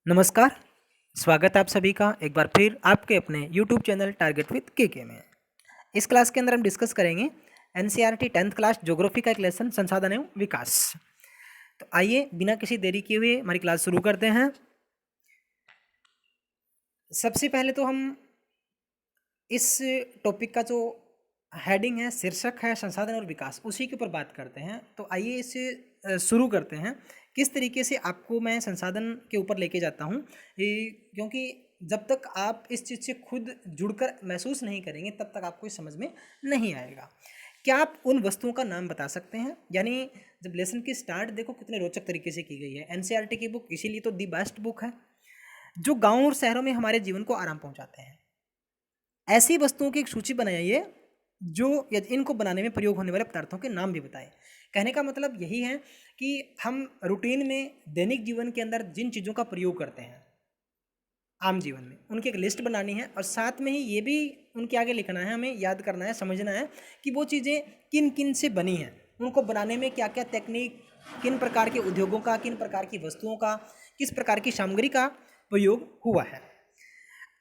नमस्कार, स्वागत है आप सभी का एक बार फिर आपके अपने यूट्यूब चैनल टारगेट विद के में। इस क्लास के अंदर हम डिस्कस करेंगे एनसीईआरटी 10th क्लास ज्योग्राफी का एक लेसन संसाधन एवं विकास। तो आइए बिना किसी देरी किए हुए हमारी क्लास शुरू करते हैं। सबसे पहले तो हम इस टॉपिक का जो हेडिंग है, शीर्षक है संसाधन और विकास, उसी के ऊपर बात करते हैं। तो आइए इसे शुरू करते हैं। किस तरीके से आपको मैं संसाधन के ऊपर लेके जाता हूँ, क्योंकि जब तक आप इस चीज़ से खुद जुड़कर महसूस नहीं करेंगे तब तक आपको इस समझ में नहीं आएगा। क्या आप उन वस्तुओं का नाम बता सकते हैं? यानी जब लेसन की स्टार्ट देखो कितने रोचक तरीके से की गई है। एनसीईआरटी की बुक इसीलिए तो दी बेस्ट बुक है, जो गाँव और शहरों में हमारे जीवन को आराम पहुँचाते हैं। ऐसी वस्तुओं की एक सूची बनाइए जो इनको बनाने में प्रयोग होने वाले पदार्थों के नाम भी बताएं। कहने का मतलब यही है कि हम रूटीन में दैनिक जीवन के अंदर जिन चीज़ों का प्रयोग करते हैं आम जीवन में, उनकी एक लिस्ट बनानी है और साथ में ही ये भी उनके आगे लिखना है, हमें याद करना है, समझना है कि वो चीज़ें किन किन से बनी हैं, उनको बनाने में क्या क्या टेक्निक, किन प्रकार के उद्योगों का, किन प्रकार की वस्तुओं का, किस प्रकार की सामग्री का प्रयोग हुआ है।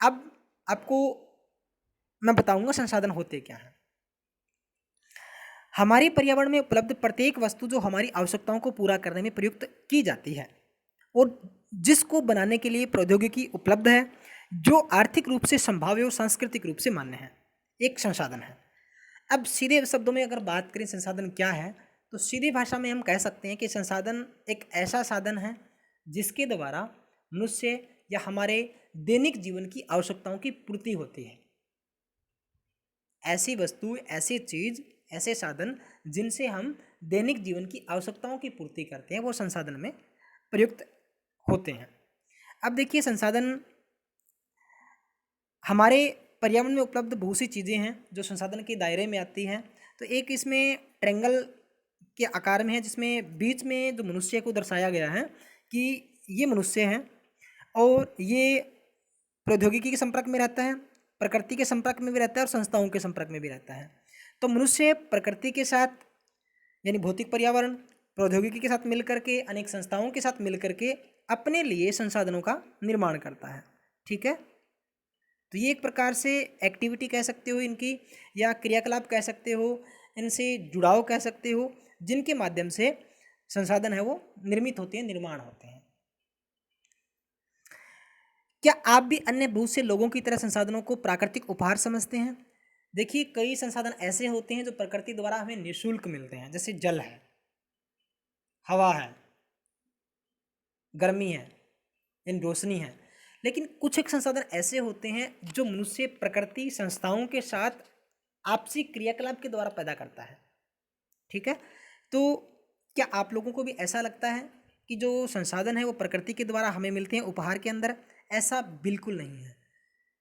अब आपको मैं बताऊंगा संसाधन होते क्या हैं। हमारे पर्यावरण में उपलब्ध प्रत्येक वस्तु जो हमारी आवश्यकताओं को पूरा करने में प्रयुक्त की जाती है और जिसको बनाने के लिए प्रौद्योगिकी उपलब्ध है, जो आर्थिक रूप से संभाव्य और सांस्कृतिक रूप से मान्य है, एक संसाधन है। अब सीधे शब्दों में अगर बात करें संसाधन क्या है, तो सीधी भाषा में हम कह सकते हैं कि संसाधन एक ऐसा साधन है जिसके द्वारा मनुष्य या हमारे दैनिक जीवन की आवश्यकताओं की पूर्ति होती है। ऐसी वस्तु, ऐसी चीज, ऐसे साधन जिनसे हम दैनिक जीवन की आवश्यकताओं की पूर्ति करते हैं, वो संसाधन में प्रयुक्त होते हैं। अब देखिए, संसाधन हमारे पर्यावरण में उपलब्ध बहुत सी चीज़ें हैं जो संसाधन के दायरे में आती हैं। तो एक इसमें ट्रेंगल के आकार में है, जिसमें बीच में जो मनुष्य को दर्शाया गया है कि ये मनुष्य हैं और ये प्रौद्योगिकी के संपर्क में रहता है, प्रकृति के संपर्क में भी रहता है और संस्थाओं के संपर्क में भी रहता है। तो मनुष्य प्रकृति के साथ यानी भौतिक पर्यावरण, प्रौद्योगिकी के साथ मिलकर के, अनेक संस्थाओं के साथ मिलकर के अपने लिए संसाधनों का निर्माण करता है। ठीक है, तो ये एक प्रकार से एक्टिविटी कह सकते हो इनकी, या क्रियाकलाप कह सकते हो, इनसे जुड़ाव कह सकते हो, जिनके माध्यम से संसाधन है वो निर्मित होते हैं, निर्माण होते हैं। क्या आप भी अन्य बहुत से लोगों की तरह संसाधनों को प्राकृतिक उपहार समझते हैं? देखिए, कई संसाधन ऐसे होते हैं जो प्रकृति द्वारा हमें निःशुल्क मिलते हैं, जैसे जल है, हवा है, गर्मी है, इन रोशनी है। लेकिन कुछ एक संसाधन ऐसे होते हैं जो मनुष्य प्रकृति संस्थाओं के साथ आपसी क्रियाकलाप के द्वारा पैदा करता है। ठीक है, तो क्या आप लोगों को भी ऐसा लगता है कि जो संसाधन है वो प्रकृति के द्वारा हमें मिलते हैं उपहार के अंदर? ऐसा बिल्कुल नहीं है।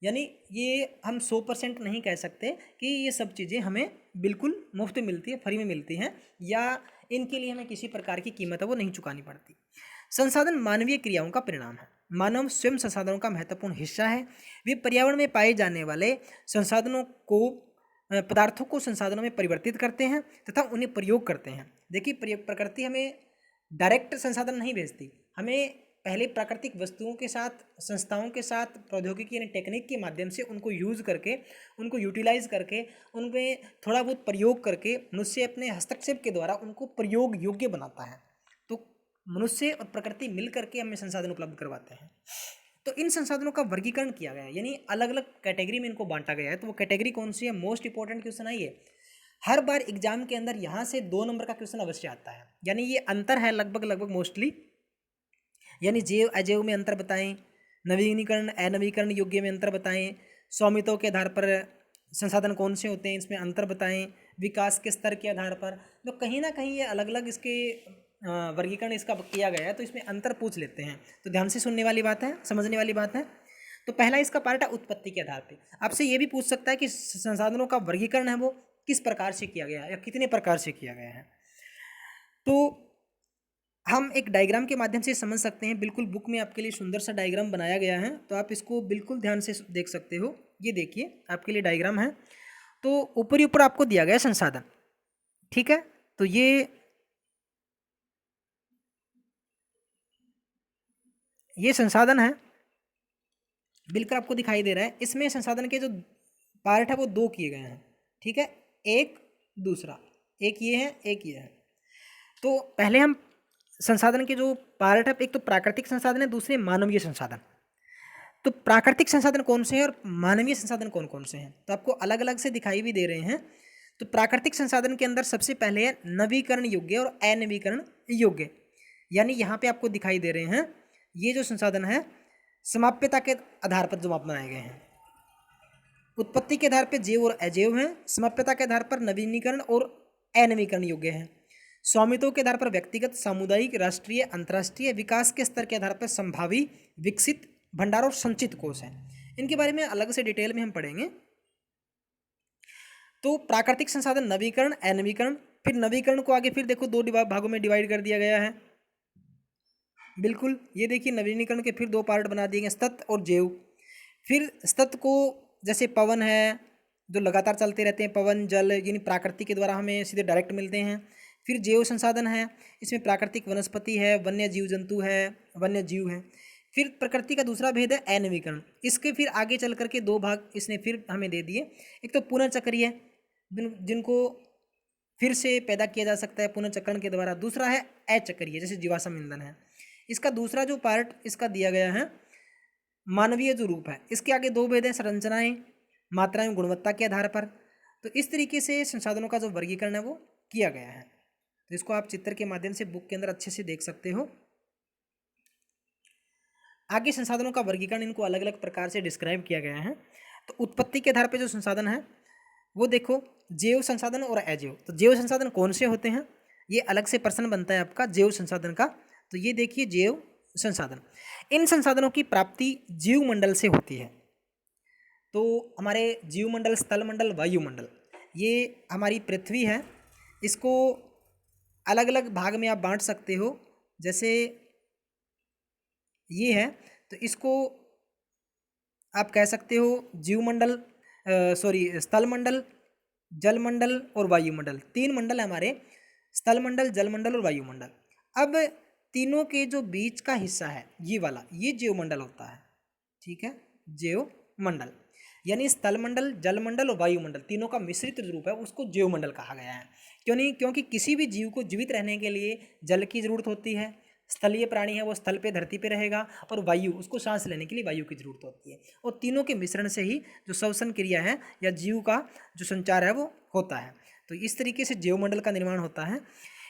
यानी ये हम 100% नहीं कह सकते कि ये सब चीज़ें हमें बिल्कुल मुफ्त मिलती है, फ्री में मिलती हैं, या इनके लिए हमें किसी प्रकार की कीमत है वो नहीं चुकानी पड़ती। संसाधन मानवीय क्रियाओं का परिणाम है। मानव स्वयं संसाधनों का महत्वपूर्ण हिस्सा है। वे पर्यावरण में पाए जाने वाले संसाधनों को, पदार्थों को संसाधनों में परिवर्तित करते हैं तथा उन्हें प्रयोग करते हैं। देखिए, प्रकृति हमें डायरेक्ट संसाधन नहीं भेजती, हमें पहले प्राकृतिक वस्तुओं के साथ, संस्थाओं के साथ, प्रौद्योगिकी यानी टेक्निक के माध्यम से उनको यूज़ करके, उनको यूटिलाइज करके, उनमें थोड़ा बहुत प्रयोग करके मनुष्य अपने हस्तक्षेप के द्वारा उनको प्रयोग योग्य बनाता है। तो मनुष्य और प्रकृति मिल करके हमें संसाधन उपलब्ध करवाते हैं। तो इन संसाधनों का वर्गीकरण किया गया है, यानी अलग अलग कैटेगरी में इनको बांटा गया है। तो वो कैटेगरी कौन सी है? मोस्ट इंपॉर्टेंट क्वेश्चन आइए, हर बार एग्जाम के अंदर यहाँ से 2 नंबर का क्वेश्चन अवश्य आता है। यानी ये अंतर है लगभग मोस्टली, यानी जैव अजैव में अंतर बताएं, नवीनीकरण अनवीकरण योग्य में अंतर बताएं, स्वामित्व के आधार पर संसाधन कौन से होते हैं इसमें अंतर बताएं, विकास के स्तर के आधार पर। तो कहीं ना कहीं ये अलग अलग इसके वर्गीकरण इसका किया गया है, तो इसमें अंतर पूछ लेते हैं। तो ध्यान से सुनने वाली बात है, समझने वाली बात है। तो पहला इसका पार्ट है उत्पत्ति के आधार पे। आपसे ये भी पूछ सकता है कि संसाधनों का वर्गीकरण है वो किस प्रकार से किया गया है या कितने प्रकार से किया गया है। तो हम एक डायग्राम के माध्यम से समझ सकते हैं। बिल्कुल बुक में आपके लिए सुंदर सा डायग्राम बनाया गया है, तो आप इसको बिल्कुल ध्यान से देख सकते हो। ये देखिए, आपके लिए डायग्राम है। तो ऊपर ही ऊपर आपको दिया गया है संसाधन। ठीक है, तो ये ये संसाधन है, बिल्कुल आपको दिखाई दे रहा है। इसमें संसाधन के जो पार्ट है वो दो किए गए हैं, ठीक है, एक दूसरा, एक ये है एक ये है। तो पहले हम संसाधन के जो पार्ट है, एक तो प्राकृतिक संसाधन है, दूसरे मानवीय संसाधन। तो प्राकृतिक संसाधन कौन से हैं और मानवीय संसाधन कौन कौन से हैं, तो आपको अलग अलग से दिखाई भी दे रहे हैं। तो प्राकृतिक संसाधन के अंदर सबसे पहले है नवीकरण योग्य और अनवीकरण योग्य, यानी यहाँ पे आपको दिखाई दे रहे हैं ये जो संसाधन है समाप्यता के आधार पर जो माप बनाए गए हैं। उत्पत्ति के आधार पर जैव और अजैव हैं, समाप्यता के आधार पर नवीनीकरण और अनवीकरण योग्य हैं। स्वामित्व के आधार पर व्यक्तिगत, सामुदायिक, राष्ट्रीय, अंतर्राष्ट्रीय, विकास के स्तर के आधार पर संभावी, विकसित, भंडार और संचित कोष हैं। इनके बारे में अलग से डिटेल में हम पढ़ेंगे। तो प्राकृतिक संसाधन नवीकरण, अनवीकरण, फिर नवीकरण को आगे फिर देखो दो भागों में डिवाइड कर दिया गया है। बिल्कुल ये देखिए नवीनीकरण के फिर दो पार्ट बना दिए गए, सतत और जैव। फिर सतत को जैसे पवन है जो लगातार चलते रहते हैं, पवन, जल, यानी प्राकृतिक के द्वारा हमें सीधे डायरेक्ट मिलते हैं। फिर जैव संसाधन है, इसमें प्राकृतिक वनस्पति है, वन्य जीव जंतु है, वन्य जीव है। फिर प्रकृति का दूसरा भेद है अनवीकरण। इसके फिर आगे चल करके दो भाग इसने फिर हमें दे दिए, एक तो पुनर्चक्रीय जिनको फिर से पैदा किया जा सकता है पुनर्चक्रण के द्वारा, दूसरा है अचक्रीय जैसे जीवाश्म ईंधन है। इसका दूसरा जो पार्ट इसका दिया गया है मानवीय जो रूप है, इसके आगे दो भेद हैं, संरचनाएं, मात्राएं, गुणवत्ता के आधार पर। तो इस तरीके से संसाधनों का जो वर्गीकरण है वो किया गया है। तो इसको आप चित्र के माध्यम से बुक के अंदर अच्छे से देख सकते हो। आगे संसाधनों का वर्गीकरण इनको अलग अलग प्रकार से डिस्क्राइब किया गया है। तो उत्पत्ति के आधार पर जो संसाधन है वो देखो जैव संसाधन और अजैव। तो जैव संसाधन कौन से होते हैं, ये अलग से प्रश्न बनता है आपका जैव संसाधन का। तो ये देखिए जैव संसाधन, इन संसाधनों की प्राप्ति जीव मंडल से होती है। तो हमारे जीव मंडल, स्थल मंडल, वायुमंडल, ये हमारी पृथ्वी है, इसको अलग अलग भाग में आप बांट सकते हो। जैसे ये है तो इसको आप कह सकते हो जीव मंडल, स्थल मंडल, जल मंडल और वायुमंडल। तीन मंडल है हमारे, स्थल मंडल, जल मंडल और वायुमंडल। अब तीनों के जो बीच का हिस्सा है ये वाला, ये जैव मंडल होता है, ठीक है, जैव मंडल। यानी स्थल मंडल, जल मंडल और वायुमंडल तीनों का मिश्रित रूप है, उसको जैव मंडल कहा गया है। क्यों नहीं, क्योंकि किसी भी जीव को जीवित रहने के लिए जल की जरूरत होती है, स्थलीय प्राणी है वो स्थल पे धरती पे रहेगा, और वायु उसको सांस लेने के लिए वायु की जरूरत होती है। और तीनों के मिश्रण से ही जो श्वसन क्रिया है या जीव का जो संचार है वो होता है। तो इस तरीके से जैव मंडल का निर्माण होता है।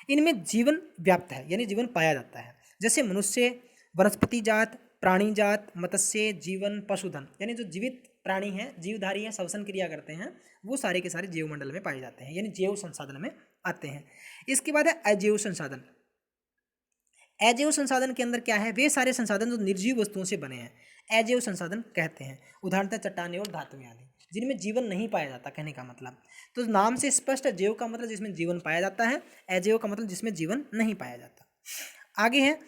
इनमें जीवन व्याप्त है, यानी जीवन पाया जाता है। जैसे मनुष्य, वनस्पति जात, प्राणी जात, मत्स्य, जीवन, पशुधन, यानी जो जीवित प्राणी हैं, जीवधारी हैं, श्वसन क्रिया करते हैं, वो सारे के सारे जैव मंडल में पाए जाते हैं, यानी जैव संसाधन में आते हैं। इसके बाद है अजैव संसाधन। अजैव संसाधन के अंदर क्या है, वे सारे संसाधन जो निर्जीव वस्तुओं से बने हैं अजैव संसाधन कहते हैं। उदाहरणतः चट्टानें और धातुएं आदि, जिनमें जीवन नहीं पाया जाता, कहने का मतलब। तो नाम से स्पष्ट, जैव का मतलब जिसमें जीवन पाया जाता है, अजैव का मतलब जिसमें जीवन नहीं पाया जाता। आगे है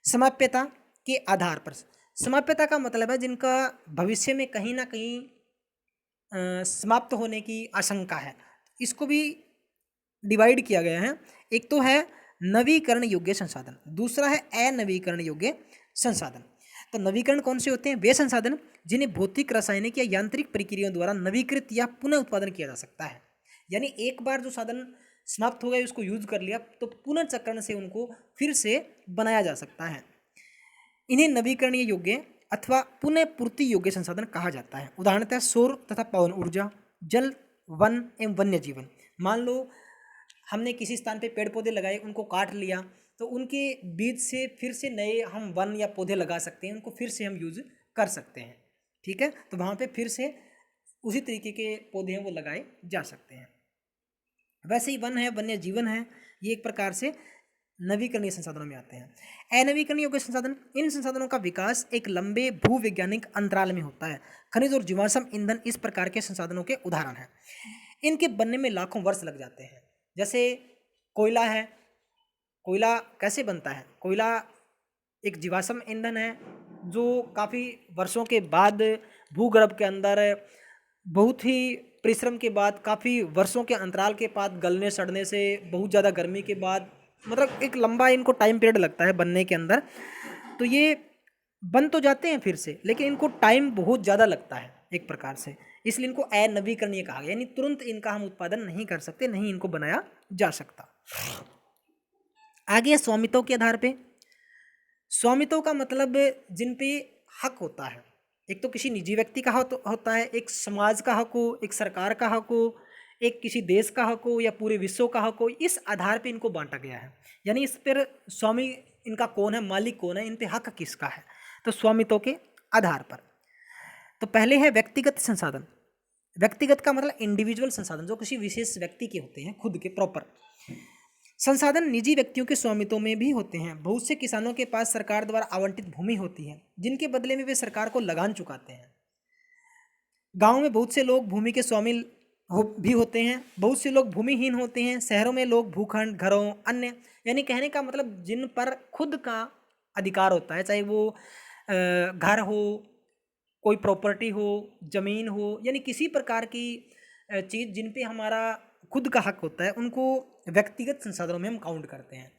समाप्यता के आधार पर। समाप्यता का मतलब है जिनका भविष्य में कहीं ना कहीं समाप्त होने की आशंका है। इसको भी डिवाइड किया गया है। एक तो है नवीकरण योग्य संसाधन, दूसरा है अनवीकरण योग्य संसाधन। तो नवीकरण कौन से होते हैं, वे संसाधन जिन्हें भौतिक, रासायनिक या यांत्रिक प्रक्रियाओं द्वारा नवीकृत या पुनः उत्पादन किया जा सकता है। यानी एक बार जो साधन समाप्त हो गए उसको यूज कर लिया तो पुनर्चक्रण से उनको फिर से बनाया जा सकता है। इन्हें नवीकरणीय योग्य अथवा पुनः पूर्ति योग्य संसाधन कहा जाता है। उदाहरणतः सौर तथा पवन ऊर्जा, जल, वन एवं वन्य जीवन। मान लो हमने किसी स्थान पे पेड़ पौधे लगाए, उनको काट लिया, तो उनके बीज से फिर से नए हम वन या पौधे लगा सकते हैं, उनको फिर से हम यूज कर सकते हैं, ठीक है। तो वहाँ पे फिर से उसी तरीके के पौधे हैं वो लगाए जा सकते हैं। वैसे ही वन है, वन्य जीवन है, ये एक प्रकार से नवीकरणीय संसाधनों में आते हैं। अनवीकरणीय योग्य संसाधन, इन संसाधनों का विकास एक लंबे भूवैज्ञानिक अंतराल में होता है। खनिज और जीवाश्म ईंधन इस प्रकार के संसाधनों के उदाहरण हैं। इनके बनने में लाखों वर्ष लग जाते हैं। जैसे कोयला है, कोयला कैसे बनता है, कोयला एक जीवाश्म ईंधन है जो काफ़ी वर्षों के बाद भूगर्भ के अंदर बहुत ही परिश्रम के बाद, काफ़ी वर्षों के अंतराल के बाद, गलने सड़ने से, बहुत ज़्यादा गर्मी के बाद, मतलब एक लंबा इनको टाइम पीरियड लगता है बनने के अंदर। तो ये बन तो जाते हैं फिर से, लेकिन इनको टाइम बहुत ज़्यादा लगता है एक प्रकार से, इसलिए इनको अनवीकरणीय कहा गया, यानी तुरंत इनका हम उत्पादन नहीं कर सकते, नहीं इनको बनाया जा सकता। आगे स्वामित्व के आधार पे, स्वामित्व का मतलब जिन पे हक होता है, एक तो किसी निजी व्यक्ति का हक होता है, एक समाज का हक हो, एक सरकार का हक हो, एक किसी देश का हक हो, या पूरे विश्व का हक हो, इस आधार पे इनको बांटा गया है। यानी इस पर स्वामी इनका कौन है, मालिक कौन है, इन पे हक किसका है, तो स्वामित्व के आधार पर। तो पहले है व्यक्तिगत संसाधन। व्यक्तिगत का मतलब इंडिविजुअल संसाधन, जो किसी विशेष व्यक्ति के होते हैं, खुद के प्रॉपर। संसाधन निजी व्यक्तियों के स्वामित्व में भी होते हैं। बहुत से किसानों के पास सरकार द्वारा आवंटित भूमि होती है, जिनके बदले में वे सरकार को लगान चुकाते हैं। गांव में बहुत से लोग भूमि के स्वामी भी होते हैं, बहुत से लोग भूमिहीन होते हैं। शहरों में लोग भूखंड, घरों, अन्य, यानी कहने का मतलब जिन पर खुद का अधिकार होता है, चाहे वो घर हो, कोई प्रॉपर्टी हो, जमीन हो, यानी किसी प्रकार की चीज़ जिन पे हमारा खुद का हक होता है, उनको व्यक्तिगत संसाधनों में हम काउंट करते हैं।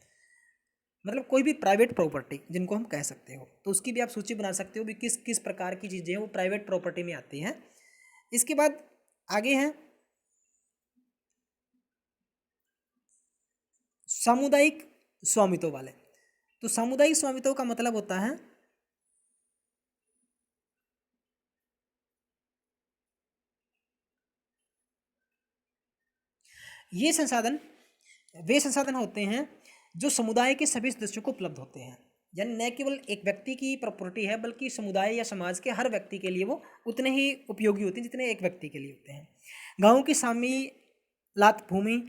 मतलब कोई भी प्राइवेट प्रॉपर्टी जिनको हम कह सकते हो, तो उसकी भी आप सूची बना सकते हो भी किस किस प्रकार की चीज़ें हैं वो प्राइवेट प्रॉपर्टी में आती हैं। इसके बाद आगे हैं सामुदायिक स्वामित्व वाले। तो सामुदायिक स्वामित्व का मतलब होता है ये संसाधन, वे संसाधन होते हैं जो समुदाय के सभी सदस्यों को उपलब्ध होते हैं। यानी न केवल एक व्यक्ति की प्रॉपर्टी है, बल्कि समुदाय या समाज के हर व्यक्ति के लिए वो उतने ही उपयोगी होते हैं जितने एक व्यक्ति के लिए होते हैं। गाँव की सामीलात भूमि,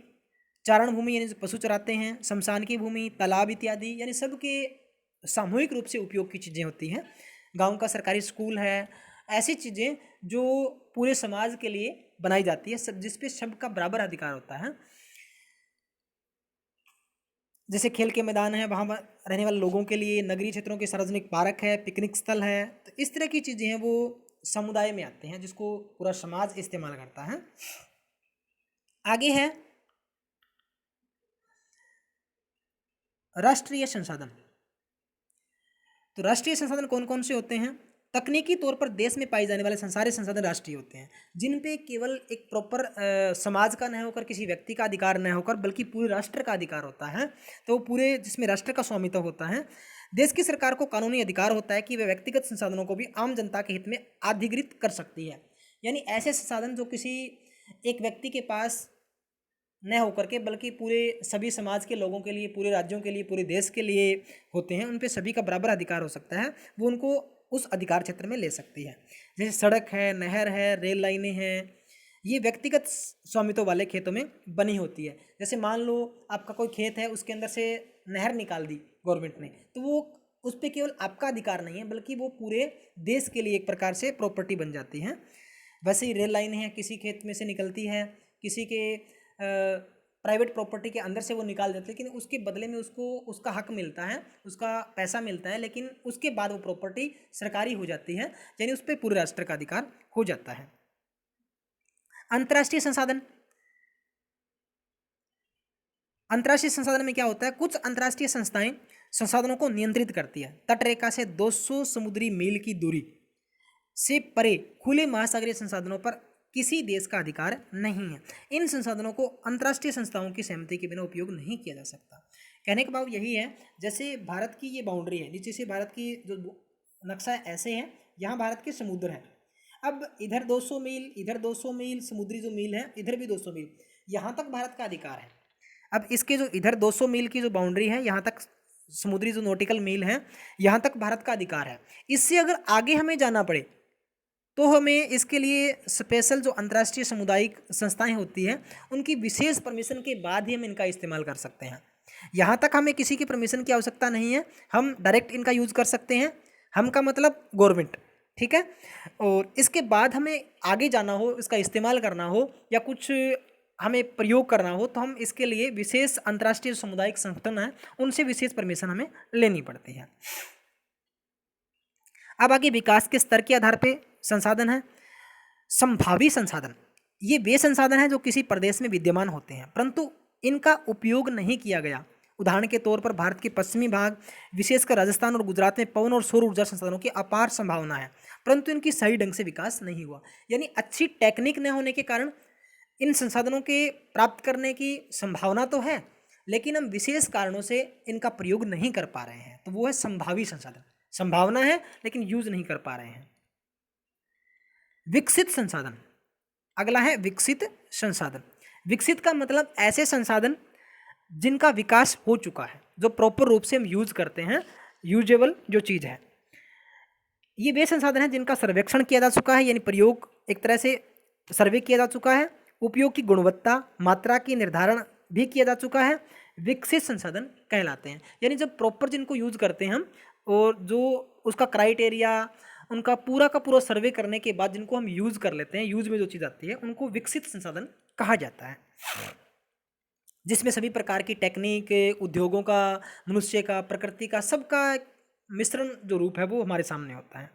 चारण भूमि यानी जो पशु चराते हैं, शमशान की भूमि, तालाब इत्यादि, यानी सबके सामूहिक रूप से उपयोग की चीज़ें होती हैं। गांव का सरकारी स्कूल है, ऐसी चीज़ें जो पूरे समाज के लिए बनाई जाती है, सब जिस पे सबका बराबर अधिकार होता है। जैसे खेल के मैदान है, वहाँ रहने वाले लोगों के लिए, नगरीय क्षेत्रों के सार्वजनिक पार्क है, पिकनिक स्थल है, तो इस तरह की चीज़ें हैं वो समुदाय में आते हैं, जिसको पूरा समाज इस्तेमाल करता है। आगे है राष्ट्रीय संसाधन। तो राष्ट्रीय संसाधन कौन कौन से होते हैं? तकनीकी तौर पर देश में पाए जाने वाले सारे संसाधन राष्ट्रीय होते हैं, जिन पे केवल एक प्रॉपर समाज का न होकर, किसी व्यक्ति का अधिकार न होकर, बल्कि पूरे राष्ट्र का अधिकार होता है। तो पूरे जिसमें राष्ट्र का स्वामित्व होता है। देश की सरकार को कानूनी अधिकार होता है कि वह व्यक्तिगत संसाधनों को भी आम जनता के हित में अधिग्रहित कर सकती है। यानी ऐसे संसाधन जो किसी एक व्यक्ति के पास न होकर के, बल्कि पूरे सभी समाज के लोगों के लिए, पूरे राज्यों के लिए, पूरे देश के लिए होते हैं, उन पे सभी का बराबर अधिकार हो सकता है, वो उनको उस अधिकार क्षेत्र में ले सकती है। जैसे सड़क है, नहर है, रेल लाइनें हैं, ये व्यक्तिगत स्वामित्व वाले खेतों में बनी होती है। जैसे मान लो आपका कोई खेत है, उसके अंदर से नहर निकाल दी गवर्नमेंट ने, तो वो उस पर केवल आपका अधिकार नहीं है, बल्कि वो पूरे देश के लिए एक प्रकार से प्रॉपर्टी बन जाती है। वैसे ही रेल लाइन है, किसी खेत में से निकलती है, किसी के प्राइवेट प्रॉपर्टी के अंदर से वो निकाल देते हैं, लेकिन उसके बदले में उसको उसका हक मिलता है, उसका पैसा मिलता है, लेकिन उसके बाद वो प्रॉपर्टी सरकारी हो जाती है, यानी उस पर पूरे राष्ट्र का अधिकार हो जाता है। अंतर्राष्ट्रीय संसाधन, अंतर्राष्ट्रीय संसाधन में क्या होता है? कुछ अंतर्राष्ट्रीय संस्थाएं संसाधनों को नियंत्रित करती है। तटरेखा से 200 समुद्री मील की दूरी से परे खुले महासागरीय संसाधनों पर किसी देश का अधिकार नहीं है। इन संसाधनों को अंतर्राष्ट्रीय संस्थाओं की सहमति के बिना उपयोग नहीं किया जा सकता। कहने का भाव यही है, जैसे भारत की ये बाउंड्री है, नीचे से भारत की जो नक्शा है ऐसे है, यहाँ भारत के समुद्र है। अब इधर 200 मील, इधर 200 मील समुद्री जो मील है, इधर भी 200 मील, यहाँ तक भारत का अधिकार है। अब इसके जो इधर 200 मील की जो बाउंड्री है, यहाँ तक समुद्री जो नॉटिकल मील है, यहाँ तक भारत का अधिकार है। इससे अगर आगे हमें जाना पड़े तो हमें इसके लिए स्पेशल जो अंतर्राष्ट्रीय सामुदायिक संस्थाएं होती हैं, उनकी विशेष परमिशन के बाद ही हम इनका इस्तेमाल कर सकते हैं। यहाँ तक हमें किसी की परमिशन की आवश्यकता नहीं है, हम डायरेक्ट इनका यूज़ कर सकते हैं। हम का मतलब गवर्नमेंट, ठीक है। और इसके बाद हमें आगे जाना हो, इसका इस्तेमाल करना हो, या कुछ हमें प्रयोग करना हो, तो हम इसके लिए विशेष अंतर्राष्ट्रीय सामुदायिक संगठन है, उनसे विशेष परमिशन हमें लेनी पड़ती है। अब आगे विकास के स्तर के आधार पे संसाधन है। संभावी संसाधन, ये वे संसाधन हैं जो किसी प्रदेश में विद्यमान होते हैं, परंतु इनका उपयोग नहीं किया गया, उदाहरण के तौर पर भारत के पश्चिमी भाग, विशेषकर राजस्थान और गुजरात में पवन और सौर ऊर्जा संसाधनों की अपार संभावना है, परंतु इनकी सही ढंग से विकास नहीं हुआ। यानी अच्छी टेक्निक न होने के कारण इन संसाधनों के प्राप्त करने की संभावना तो है, लेकिन हम विशेष कारणों से इनका प्रयोग नहीं कर पा रहे हैं। तो वो है संभावी संसाधन, संभावना है लेकिन यूज नहीं कर पा रहे हैं। विकसित संसाधन, अगला है विकसित संसाधन। विकसित का मतलब ऐसे संसाधन जिनका विकास हो चुका है, जो प्रॉपर रूप से हम यूज करते हैं, यूजेबल जो चीज़ है। ये वे संसाधन हैं जिनका सर्वेक्षण किया जा चुका है, यानी प्रयोग एक तरह से सर्वे किया जा चुका है, उपयोग की गुणवत्ता मात्रा की निर्धारण भी किया जा चुका है, विकसित संसाधन कहलाते हैं। यानी जब प्रॉपर जिनको यूज करते हैं हम, और जो उसका क्राइटेरिया, उनका पूरा का पूरा सर्वे करने के बाद जिनको हम यूज कर लेते हैं, यूज में जो चीज़ आती है, उनको विकसित संसाधन कहा जाता है, जिसमें सभी प्रकार की टेक्निक, उद्योगों का, मनुष्य का, प्रकृति का, सबका मिश्रण जो रूप है वो हमारे सामने होता है।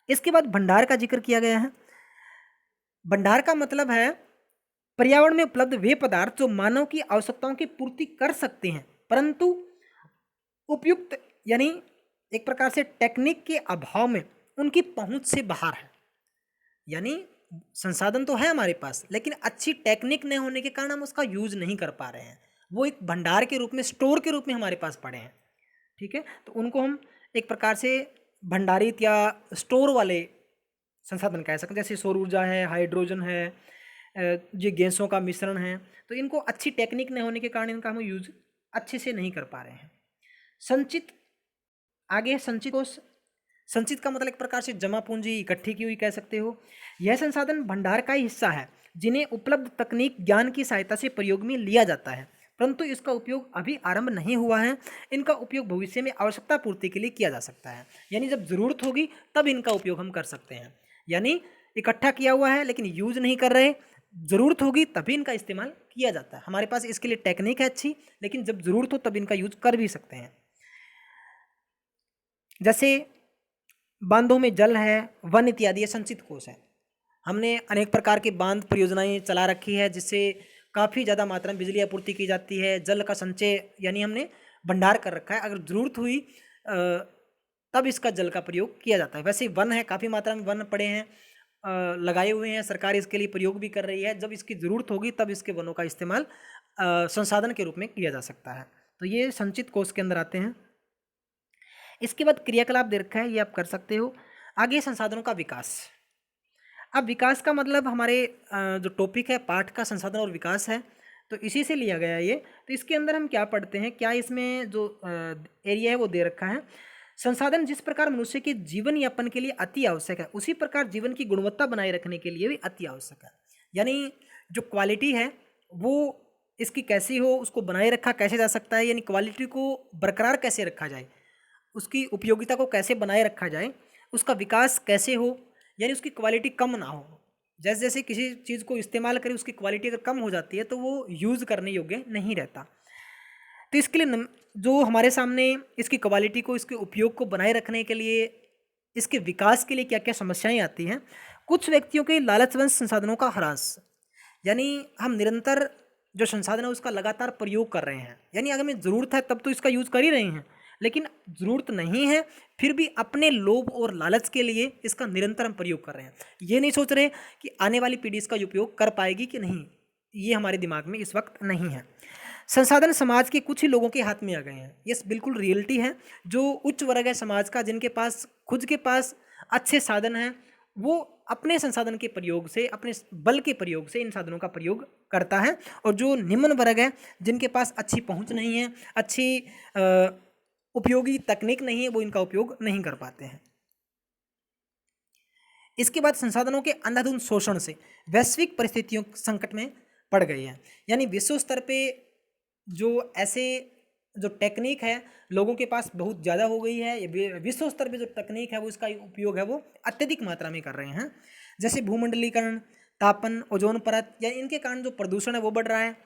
इसके बाद भंडार का जिक्र किया गया है। भंडार का मतलब है पर्यावरण में उपलब्ध वे पदार्थ जो मानव की आवश्यकताओं की पूर्ति कर सकते हैं, परंतु उपयुक्त यानी एक प्रकार से टेक्निक के अभाव में उनकी पहुंच से बाहर है। यानी संसाधन तो है हमारे पास, लेकिन अच्छी टेक्निक न होने के कारण हम उसका यूज नहीं कर पा रहे हैं। वो एक भंडार के रूप में, स्टोर के रूप में हमारे पास पड़े हैं। ठीक है, तो उनको हम एक प्रकार से भंडारित या स्टोर वाले संसाधन कह सकते हैं। जैसे सौर ऊर्जा है, हाइड्रोजन है, ये गैसों का मिश्रण है, तो इनको अच्छी टेक्निक न होने के कारण इनका हम यूज अच्छे से नहीं कर पा रहे हैं। संचित, आगे संचित कोष। संचित का मतलब एक प्रकार से जमा पूंजी, इकट्ठी की हुई कह सकते हो। यह संसाधन भंडार का ही हिस्सा है जिन्हें उपलब्ध तकनीक ज्ञान की सहायता से प्रयोग में लिया जाता है, परंतु इसका उपयोग अभी आरंभ नहीं हुआ है। इनका उपयोग भविष्य में आवश्यकता पूर्ति के लिए किया जा सकता है, यानी जब जरूरत होगी तब इनका उपयोग हम कर सकते हैं। यानी इकट्ठा किया हुआ है लेकिन यूज नहीं कर रहे, जरूरत होगी तभी इनका इस्तेमाल किया जाता है। हमारे पास इसके लिए टेक्निक है अच्छी, लेकिन जब जरूरत हो तब इनका यूज कर भी सकते हैं। जैसे बांधों में जल है, वन इत्यादि, ये संचित कोष है। हमने अनेक प्रकार के बांध परियोजनाएं चला रखी है, जिससे काफ़ी ज़्यादा मात्रा में बिजली आपूर्ति की जाती है। जल का संचय यानी हमने भंडार कर रखा है, अगर ज़रूरत हुई तब इसका जल का प्रयोग किया जाता है। वैसे वन है, काफ़ी मात्रा में वन पड़े हैं, लगाए हुए हैं, सरकार इसके लिए प्रयोग भी कर रही है। जब इसकी ज़रूरत होगी तब इसके वनों का इस्तेमाल संसाधन के रूप में किया जा सकता है। तो ये संचित कोष के अंदर आते हैं। इसके बाद क्रियाकलाप दे रखा है, ये आप कर सकते हो। आगे संसाधनों का विकास। अब विकास का मतलब हमारे जो टॉपिक है पाठ का संसाधन और विकास है, तो इसी से लिया गया है ये। तो इसके अंदर हम क्या पढ़ते हैं, क्या इसमें जो एरिया है वो दे रखा है। संसाधन जिस प्रकार मनुष्य के जीवन यापन के लिए अति आवश्यक है, उसी प्रकार जीवन की गुणवत्ता बनाए रखने के लिए भी अति आवश्यक है। यानी जो क्वालिटी है वो इसकी कैसी हो, उसको बनाए रखा कैसे जा सकता है, यानी क्वालिटी को बरकरार कैसे रखा जाए, उसकी उपयोगिता को कैसे बनाए रखा जाए, उसका विकास कैसे हो, यानी उसकी क्वालिटी कम ना हो। जैसे जैसे किसी चीज़ को इस्तेमाल करें उसकी क्वालिटी अगर कम हो जाती है तो वो यूज़ करने योग्य नहीं रहता। तो इसके लिए जो हमारे सामने इसकी क्वालिटी को, इसके उपयोग को बनाए रखने के लिए, इसके विकास के लिए क्या क्या समस्याएं आती हैं। कुछ व्यक्तियों के लालचवंश संसाधनों का ह्रास, यानी हम निरंतर जो संसाधन है उसका लगातार प्रयोग कर रहे हैं, यानी अगर हमें ज़रूरत है तब तो इसका यूज़ कर ही रहे हैं, लेकिन ज़रूरत नहीं है फिर भी अपने लोभ और लालच के लिए इसका निरंतर हम प्रयोग कर रहे हैं। ये नहीं सोच रहे कि आने वाली पीढ़ी इसका उपयोग कर पाएगी कि नहीं, ये हमारे दिमाग में इस वक्त नहीं है। संसाधन समाज के कुछ ही लोगों के हाथ में आ गए हैं, ये बिल्कुल रियलिटी है। जो उच्च वर्ग है समाज का, जिनके पास खुद के पास अच्छे साधन हैं, वो अपने संसाधन के प्रयोग से, अपने बल के प्रयोग से इन साधनों का प्रयोग करता है। और जो निम्न वर्ग है, जिनके पास अच्छी पहुंच नहीं है, अच्छी उपयोगी तकनीक नहीं है, वो इनका उपयोग नहीं कर पाते हैं। इसके बाद संसाधनों के अंधाधुंध शोषण से वैश्विक परिस्थितियों संकट में पड़ गई है। यानी विश्व स्तर पे जो ऐसे जो टेक्निक है लोगों के पास बहुत ज़्यादा हो गई है, विश्व स्तर पे जो तकनीक है वो इसका उपयोग है वो अत्यधिक मात्रा में कर रहे हैं। जैसे भूमंडलीकरण, तापन, ओजोन परत, या इनके कारण जो प्रदूषण है वो बढ़ रहा है,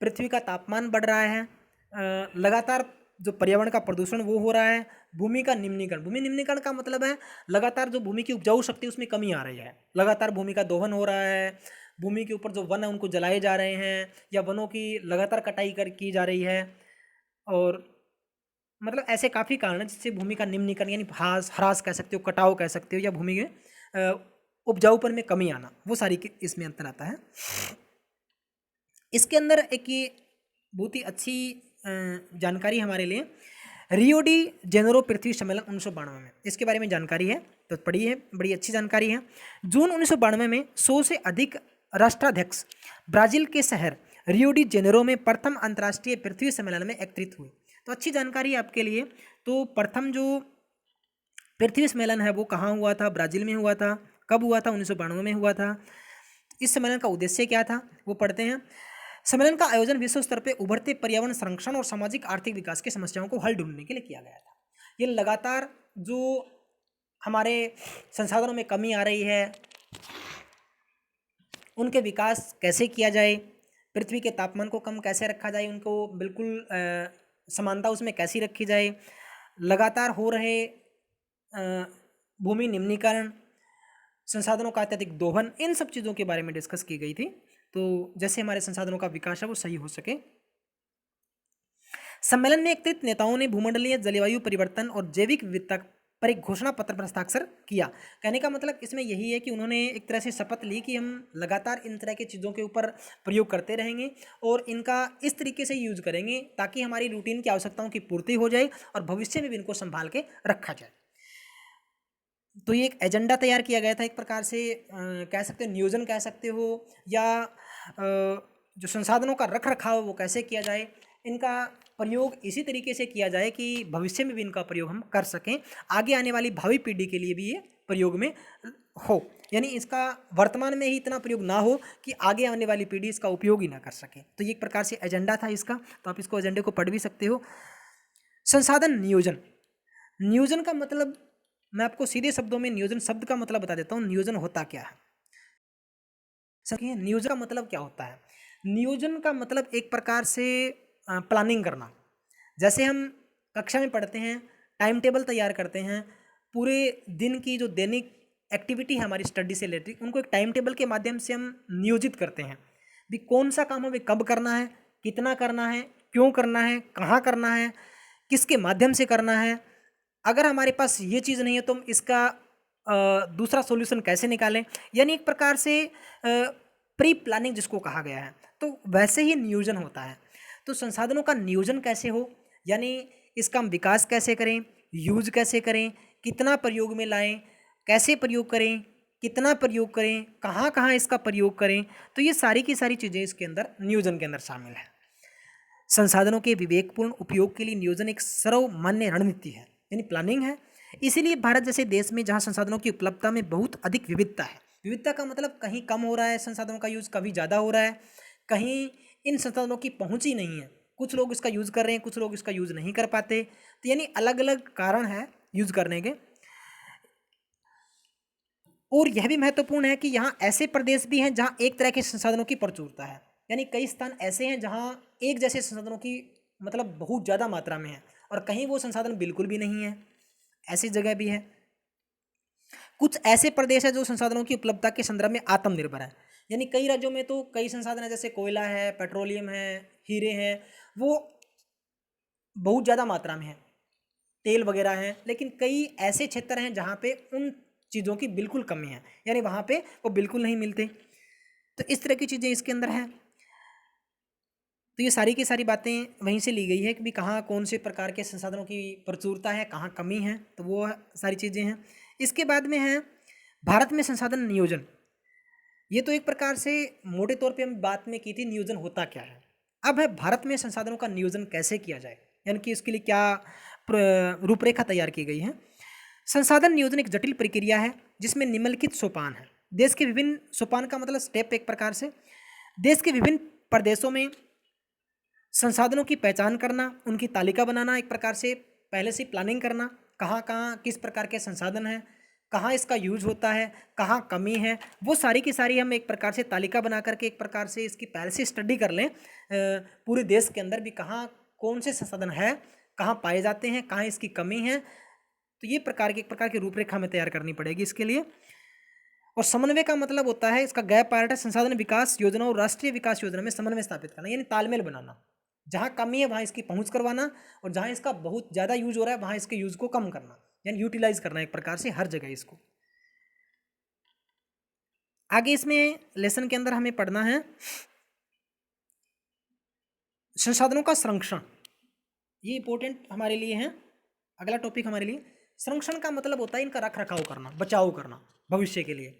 पृथ्वी का तापमान बढ़ रहा है, लगातार जो पर्यावरण का प्रदूषण वो हो रहा है, भूमि का निम्नीकरण। भूमि निम्नीकरण का मतलब है लगातार जो भूमि की उपजाऊ शक्ति उसमें कमी आ रही है, लगातार भूमि का दोहन हो रहा है, भूमि के ऊपर जो वन है उनको जलाए जा रहे हैं, या वनों की लगातार कटाई की जा रही है, और मतलब ऐसे काफ़ी कारण हैं जिससे भूमि का निम्नीकरण यानी ह्रास कह सकते हो, कटाव कह सकते हो, या भूमि के उपजाऊपन में कमी आना, वो सारी इसमें अंतर आता है। इसके अंदर एक ये बहुत ही अच्छी जानकारी हमारे लिए, रियो डी जेनेरो पृथ्वी सम्मेलन 1992 में, इसके बारे में जानकारी है तो पढ़ी है, बड़ी अच्छी जानकारी है। जून 1992 में 100 से अधिक राष्ट्राध्यक्ष ब्राजील के शहर रियो डी जेनेरो में प्रथम अंतर्राष्ट्रीय पृथ्वी सम्मेलन में एकत्रित हुए। तो अच्छी जानकारी है आपके लिए। तो प्रथम जो पृथ्वी सम्मेलन है वो कहाँ हुआ था? ब्राज़ील में हुआ था। कब हुआ था? 1992 में हुआ था। इस सम्मेलन का उद्देश्य क्या था वो पढ़ते हैं। सम्मेलन का आयोजन विश्व स्तर पर उभरते पर्यावरण संरक्षण और सामाजिक आर्थिक विकास की समस्याओं को हल ढूंढने के लिए किया गया था। ये लगातार जो हमारे संसाधनों में कमी आ रही है उनके विकास कैसे किया जाए, पृथ्वी के तापमान को कम कैसे रखा जाए, उनको बिल्कुल समानता उसमें कैसी रखी जाए, लगातार हो रहे भूमि निम्नीकरण, संसाधनों का अत्यधिक दोहन, इन सब चीज़ों के बारे में डिस्कस की गई थी। तो जैसे हमारे संसाधनों का विकास है वो सही हो सके। सम्मेलन में एकत्रित नेताओं ने भूमंडलीय जलवायु परिवर्तन और जैविक विविधता पर एक घोषणा पत्र पर हस्ताक्षर किया। कहने का मतलब इसमें यही है कि उन्होंने एक तरह से शपथ ली कि हम लगातार इन तरह की चीज़ों के ऊपर प्रयोग करते रहेंगे और इनका इस तरीके से यूज करेंगे ताकि हमारी रूटीन की आवश्यकताओं की पूर्ति हो जाए और भविष्य में भी इनको संभाल के रखा जाए। तो ये एक एजेंडा तैयार किया गया था, एक प्रकार से कह सकते हो, नियोजन कह सकते हो, या जो संसाधनों का रख रखाव वो कैसे किया जाए, इनका प्रयोग इसी तरीके से किया जाए कि भविष्य में भी इनका प्रयोग हम कर सकें, आगे आने वाली भावी पीढ़ी के लिए भी ये प्रयोग में हो, यानी इसका वर्तमान में ही इतना प्रयोग ना हो कि आगे आने वाली पीढ़ी इसका उपयोग ही ना कर सके। तो ये एक प्रकार से एजेंडा था इसका, तो आप इसको एजेंडे को पढ़ भी सकते हो। संसाधन नियोजन, नियोजन का मतलब मैं आपको सीधे शब्दों में नियोजन शब्द का मतलब बता देता हूँ। नियोजन होता क्या है? सके नियोजन का मतलब क्या होता है? नियोजन का मतलब एक प्रकार से प्लानिंग करना। जैसे हम कक्षा में पढ़ते हैं, टाइम टेबल तैयार करते हैं, पूरे दिन की जो दैनिक एक्टिविटी है हमारी स्टडी से रिलेटेड, उनको एक टाइम टेबल के माध्यम से हम नियोजित करते हैं भी कौन सा काम हमें कब करना है, कितना करना है, क्यों करना है, कहाँ करना है, किसके माध्यम से करना है। अगर हमारे पास ये चीज़ नहीं है तो हम इसका दूसरा सॉल्यूशन कैसे निकालें, यानी एक प्रकार से प्री प्लानिंग जिसको कहा गया है, तो वैसे ही नियोजन होता है। तो संसाधनों का नियोजन कैसे हो, यानी इसका हम विकास कैसे करें, यूज कैसे करें, कितना प्रयोग में लाएं, कैसे प्रयोग करें, कितना प्रयोग करें, कहाँ कहाँ इसका प्रयोग करें, तो ये सारी की सारी चीज़ें इसके अंदर नियोजन के अंदर शामिल है। संसाधनों के विवेकपूर्ण उपयोग के लिए नियोजन एक सर्वमान्य रणनीति है, यानी प्लानिंग है। इसीलिए भारत जैसे देश में जहाँ संसाधनों की उपलब्धता में बहुत अधिक विविधता है, विविधता का मतलब कहीं कम हो रहा है संसाधनों का यूज़, कभी ज़्यादा हो रहा है, कहीं इन संसाधनों की पहुँच ही नहीं है, कुछ लोग इसका यूज़ कर रहे हैं, कुछ लोग इसका यूज़ नहीं कर पाते, तो यानी अलग अलग कारण है यूज़ करने के। और यह भी महत्वपूर्ण है कि यहाँ ऐसे प्रदेश भी हैं जहाँ एक तरह के संसाधनों की प्रचुरता है, यानी कई स्थान ऐसे हैं जहाँ एक जैसे संसाधनों की मतलब बहुत ज़्यादा मात्रा में है, और कहीं वो संसाधन बिल्कुल भी नहीं है, ऐसी जगह भी है। कुछ ऐसे प्रदेश है जो संसाधनों की उपलब्धता के संदर्भ में आत्मनिर्भर है, यानी कई राज्यों में तो कई संसाधन है, जैसे कोयला है, पेट्रोलियम है, हीरे हैं, वो बहुत ज़्यादा मात्रा में है, तेल वगैरह हैं, लेकिन कई ऐसे क्षेत्र हैं जहाँ पे उन चीज़ों की बिल्कुल कमी है, यानी वहाँ पे वो बिल्कुल नहीं मिलते। तो इस तरह की चीज़ें इसके अंदर हैं। तो ये सारी की सारी बातें वहीं से ली गई है कि भी कहाँ कौन से प्रकार के संसाधनों की प्रचुरता है, कहाँ कमी है, तो वो सारी चीज़ें हैं। इसके बाद में है भारत में संसाधन नियोजन। ये तो एक प्रकार से मोटे तौर पे हम बात में की थी नियोजन होता क्या है। अब है भारत में संसाधनों का नियोजन कैसे किया जाए, यानी कि इसके लिए क्या रूपरेखा तैयार की गई है। संसाधन नियोजन एक जटिल प्रक्रिया है जिसमें निम्नलिखित सोपान है। देश के विभिन्न सोपान का मतलब स्टेप, एक प्रकार से देश के विभिन्न प्रदेशों में संसाधनों की पहचान करना, उनकी तालिका बनाना, एक प्रकार से पहले से प्लानिंग करना, कहाँ कहाँ किस प्रकार के संसाधन हैं, कहाँ इसका यूज होता है, कहाँ कमी है, वो सारी की सारी हम एक प्रकार से तालिका बना करके एक प्रकार से इसकी पहले से स्टडी कर लें, पूरे देश के अंदर भी कहाँ कौन से संसाधन है, कहाँ पाए जाते हैं, कहाँ इसकी कमी है। तो ये एक प्रकार की रूपरेखा हमें तैयार करनी पड़ेगी इसके लिए। और समन्वय का मतलब होता है, इसका गैप पार्ट है, संसाधन विकास योजना और राष्ट्रीय विकास योजना में समन्वय स्थापित करना, यानी तालमेल बनाना। जहाँ कमी है वहाँ इसकी पहुँच करवाना, और जहाँ इसका बहुत ज़्यादा यूज हो रहा है वहाँ इसके यूज को कम करना, यानी यूटिलाइज करना एक प्रकार से हर जगह इसको। आगे इसमें लेसन के अंदर हमें पढ़ना है संसाधनों का संरक्षण, ये इंपॉर्टेंट हमारे लिए है। अगला टॉपिक हमारे लिए संरक्षण का मतलब होता है इनका रख रखाव करना, बचाव करना भविष्य के लिए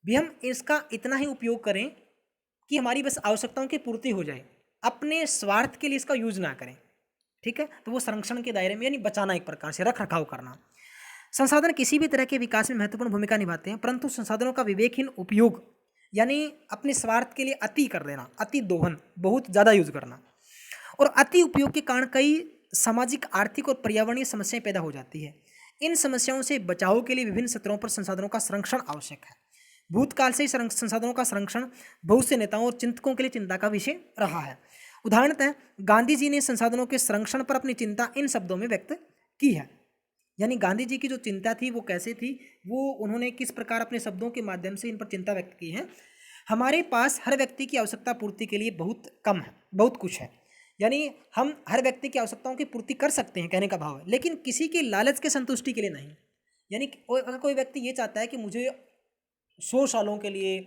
भी हम इसका इतना ही उपयोग करें कि हमारी बस आवश्यकताओं की पूर्ति हो जाए, अपने स्वार्थ के लिए इसका यूज ना करें। ठीक है, तो वो संरक्षण के दायरे में, यानी बचाना एक प्रकार से, रख रखाव करना। संसाधन किसी भी तरह के विकास में महत्वपूर्ण भूमिका निभाते हैं, परंतु संसाधनों का विवेकहीन उपयोग यानी अपने स्वार्थ के लिए अति कर देना, अति दोहन, बहुत ज़्यादा यूज करना, और अति उपयोग के कारण कई सामाजिक, आर्थिक और पर्यावरणीय समस्याएं पैदा हो जाती है। इन समस्याओं से बचाव के लिए विभिन्न स्तरों पर संसाधनों का संरक्षण आवश्यक है। भूतकाल से ही संसाधनों का संरक्षण बहुत से नेताओं और चिंतकों के लिए चिंता का विषय रहा है। उदाहरणतः गांधी जी ने संसाधनों के संरक्षण पर अपनी चिंता इन शब्दों में व्यक्त की है। यानी गांधी जी की जो चिंता थी वो कैसे थी, वो उन्होंने किस प्रकार अपने शब्दों के माध्यम से इन पर चिंता व्यक्त की है। हमारे पास हर व्यक्ति की आवश्यकता पूर्ति के लिए बहुत कम है, बहुत कुछ है, यानी हम हर व्यक्ति की आवश्यकताओं की पूर्ति कर सकते हैं, कहने का भाव है, लेकिन किसी के लालच के संतुष्टि के लिए नहीं। यानी अगर कोई व्यक्ति ये चाहता है कि मुझे 100 सालों के लिए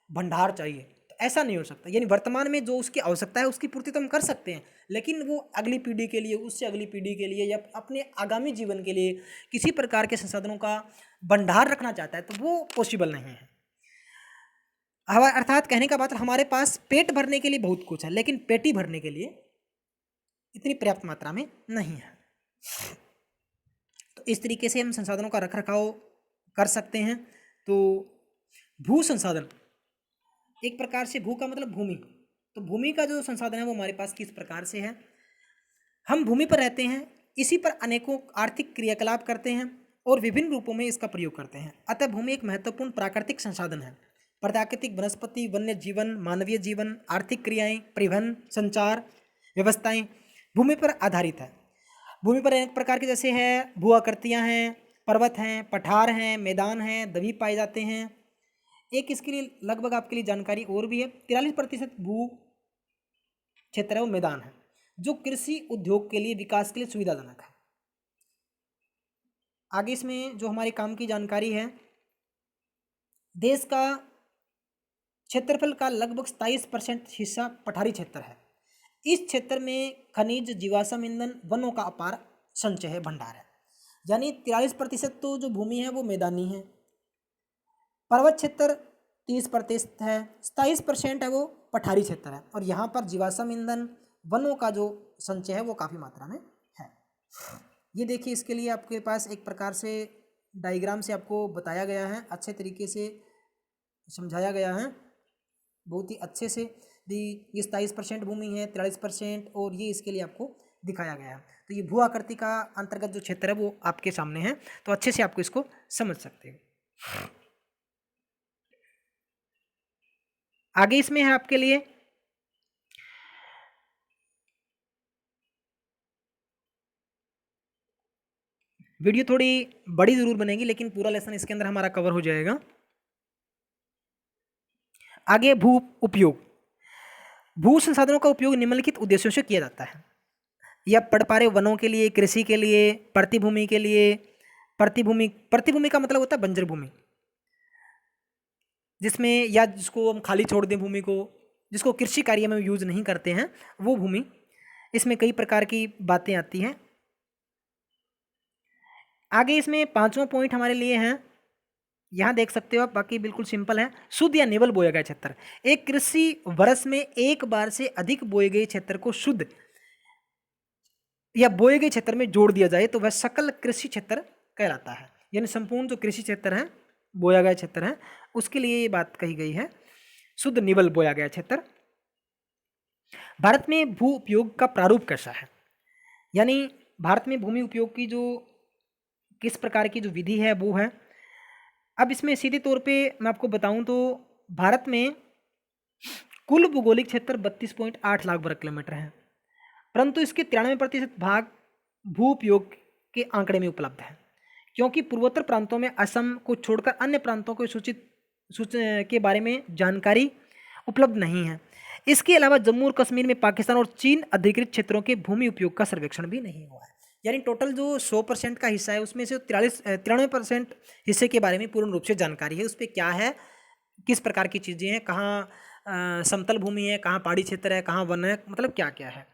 भंडार चाहिए, तो ऐसा नहीं हो सकता। यानी वर्तमान में जो उसकी आवश्यकता है उसकी पूर्ति तो हम कर सकते हैं, लेकिन वो अगली पीढ़ी के लिए, उससे अगली पीढ़ी के लिए, या अपने आगामी जीवन के लिए किसी प्रकार के संसाधनों का भंडार रखना चाहता है, तो वो पॉसिबल नहीं है। अर्थात कहने का बात, हमारे पास पेट भरने के लिए बहुत कुछ है, लेकिन पेटी भरने के लिए इतनी पर्याप्त मात्रा में नहीं है। तो इस तरीके से हम संसाधनों का रख रखाव कर सकते हैं। तो भू संसाधन, एक प्रकार से भू का मतलब भूमि, तो भूमि का जो संसाधन है वो हमारे पास किस प्रकार से है। हम भूमि पर रहते हैं, इसी पर अनेकों आर्थिक क्रियाकलाप करते हैं और विभिन्न रूपों में इसका प्रयोग करते हैं। अतः भूमि एक महत्वपूर्ण प्राकृतिक संसाधन है। प्राकृतिक वनस्पति, वन्य जीवन, मानवीय जीवन, आर्थिक क्रियाएं, परिवहन, संचार व्यवस्थाएं भूमि पर आधारित है। भूमि पर अनेक प्रकार के जैसे है भू आकृतियाँ हैं, पर्वत हैं, पठार हैं, मैदान हैं, द्वीप पाए जाते हैं। एक इसके लिए लगभग आपके लिए जानकारी और भी है, 43% भू क्षेत्र है वो मैदान है, जो कृषि उद्योग के लिए, विकास के लिए सुविधाजनक है। आगे इसमें जो हमारे काम की जानकारी है, देश का क्षेत्रफल का लगभग 27% हिस्सा पठारी क्षेत्र है। इस क्षेत्र में खनिज, जीवाश्म ईंधन, वनों का अपार संचय है, भंडार है। यानी 43% तो जो भूमि है वो मैदानी है, पर्वत क्षेत्र 30% है, 27% है वो पठारी क्षेत्र है, और यहाँ पर जीवाश्म ईंधन, वनों का जो संचय है वो काफ़ी मात्रा में है। ये देखिए, इसके लिए आपके पास एक प्रकार से डायग्राम से आपको बताया गया है, अच्छे तरीके से समझाया गया है, बहुत ही अच्छे से भी। ये 27% भूमि है, 43%, और ये इसके लिए आपको दिखाया गया है। तो ये भू आकृति का अंतर्गत जो क्षेत्र है वो आपके सामने है, तो अच्छे से आपको इसको समझ सकते हो। आगे इसमें है आपके लिए वीडियो थोड़ी बड़ी जरूर बनेगी, लेकिन पूरा लेसन इसके अंदर हमारा कवर हो जाएगा। आगे भू उपयोग, भू संसाधनों का उपयोग निम्नलिखित उद्देश्यों से किया जाता है। या पड़पारे वनों के लिए, कृषि के लिए, प्रतिभूमि के लिए। प्रतिभूमि का मतलब होता है बंजर भूमि, जिसमें या जिसको हम खाली छोड़ दें भूमि को, जिसको कृषि कार्य में यूज नहीं करते हैं, वो भूमि। इसमें कई प्रकार की बातें आती हैं। आगे इसमें 5वां पॉइंट हमारे लिए है, यहाँ देख सकते हो आप, बाकी बिल्कुल सिंपल है। शुद्ध या निवल बोया गया क्षेत्र, एक कृषि वर्ष में एक बार से अधिक बोए गए क्षेत्र को शुद्ध या बोए गए क्षेत्र में जोड़ दिया जाए तो वह सकल कृषि क्षेत्र कहलाता है। यानी संपूर्ण जो कृषि क्षेत्र है, बोया गया क्षेत्र है, उसके लिए ये बात कही गई है, शुद्ध निवल बोया गया क्षेत्र। भारत में भू उपयोग का प्रारूप कैसा है, यानी भारत में भूमि उपयोग की जो किस प्रकार की जो विधि है वो है। अब इसमें सीधे तौर पे मैं आपको बताऊं तो भारत में कुल भौगोलिक क्षेत्र 32.8 लाख वर्ग किलोमीटर है, परंतु इसके 93% भाग भू उपयोग के आंकड़े में उपलब्ध है, क्योंकि पूर्वोत्तर प्रांतों में असम को छोड़कर अन्य प्रांतों को सूचित के बारे में जानकारी उपलब्ध नहीं है। इसके अलावा जम्मू और कश्मीर में पाकिस्तान और चीन अधिकृत क्षेत्रों के भूमि उपयोग का सर्वेक्षण भी नहीं हुआ है। यानी टोटल जो 100% का हिस्सा है उसमें से 93% हिस्से के बारे में पूर्ण रूप से जानकारी है। उस पर क्या है, किस प्रकार की चीज़ें हैं, कहाँ समतल भूमि है, कहाँ पहाड़ी क्षेत्र है, कहाँ वन है, मतलब क्या क्या है।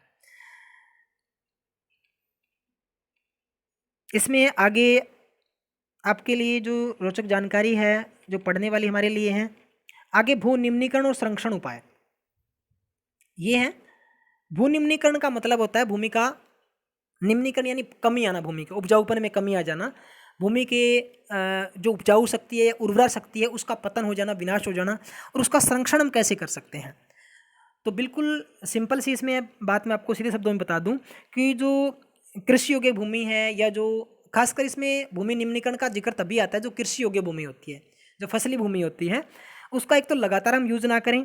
इसमें आगे आपके लिए जो रोचक जानकारी है जो पढ़ने वाली हमारे लिए है, आगे भू निम्नीकरण और संरक्षण उपाय ये है। भू निम्नीकरण का मतलब होता है भूमि का निम्नीकरण, यानी कमी आना, भूमि के उपजाऊपन में कमी आ जाना, भूमि के जो उपजाऊ शक्ति है, उर्वरा शक्ति है, उसका पतन हो जाना, विनाश हो जाना, और उसका संरक्षण हम कैसे कर सकते हैं। तो बिल्कुल सिंपल सी इसमें बात मैं आपको सीधे शब्दों में बता दूं कि जो कृषि योग्य भूमि है, या जो खासकर इसमें भूमि निम्नीकरण का जिक्र तभी आता है जो कृषि योग्य भूमि होती है, जो फसली भूमि होती है, उसका एक तो लगातार हम यूज ना करें,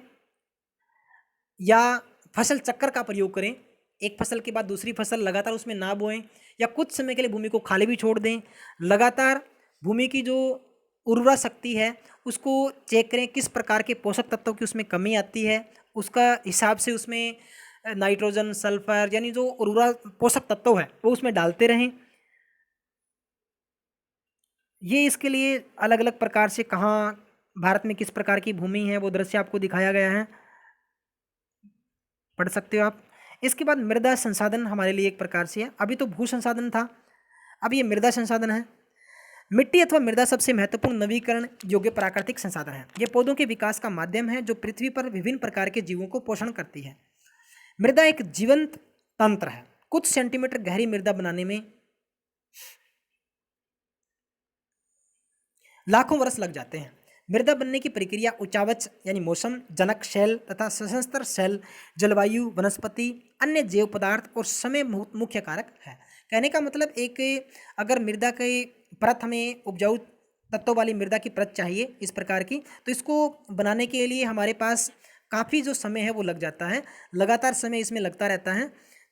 या फसल चक्कर का प्रयोग करें, एक फसल के बाद दूसरी फसल लगातार उसमें ना बोएं, या कुछ समय के लिए भूमि को खाली भी छोड़ दें। लगातार भूमि की जो उर्वरा शक्ति है उसको चेक करें, किस प्रकार के पोषक तत्वों की उसमें कमी आती है, उसका हिसाब से उसमें नाइट्रोजन, सल्फर, यानी जो उर्वरा पोषक तत्व है वो उसमें डालते रहें। ये इसके लिए अलग अलग प्रकार से कहाँ भारत में किस प्रकार की भूमि है वो दृश्य आपको दिखाया गया है, पढ़ सकते हो आप। इसके बाद मृदा संसाधन हमारे लिए एक प्रकार से है, अभी तो भू संसाधन था, अब ये मृदा संसाधन है। मिट्टी अथवा मृदा सबसे महत्वपूर्ण नवीकरण योग्य प्राकृतिक संसाधन है। ये पौधों के विकास का माध्यम है जो पृथ्वी पर विभिन्न प्रकार के जीवों को पोषण करती है। मृदा एक जीवंत तंत्र है, कुछ सेंटीमीटर गहरी मृदा बनाने में लाखों वर्ष लग जाते हैं। मृदा बनने की प्रक्रिया उचावच यानी मौसम, जनक शैल तथा सशस्त्र शैल, जलवायु, वनस्पति, अन्य जैव पदार्थ और समय मुख्य कारक है। कहने का मतलब एक, अगर मृदा की परत हमें उपजाऊ तत्वों वाली मृदा की परत चाहिए इस प्रकार की, तो इसको बनाने के लिए हमारे पास काफ़ी जो समय है वो लग जाता है, लगातार समय इसमें लगता रहता है।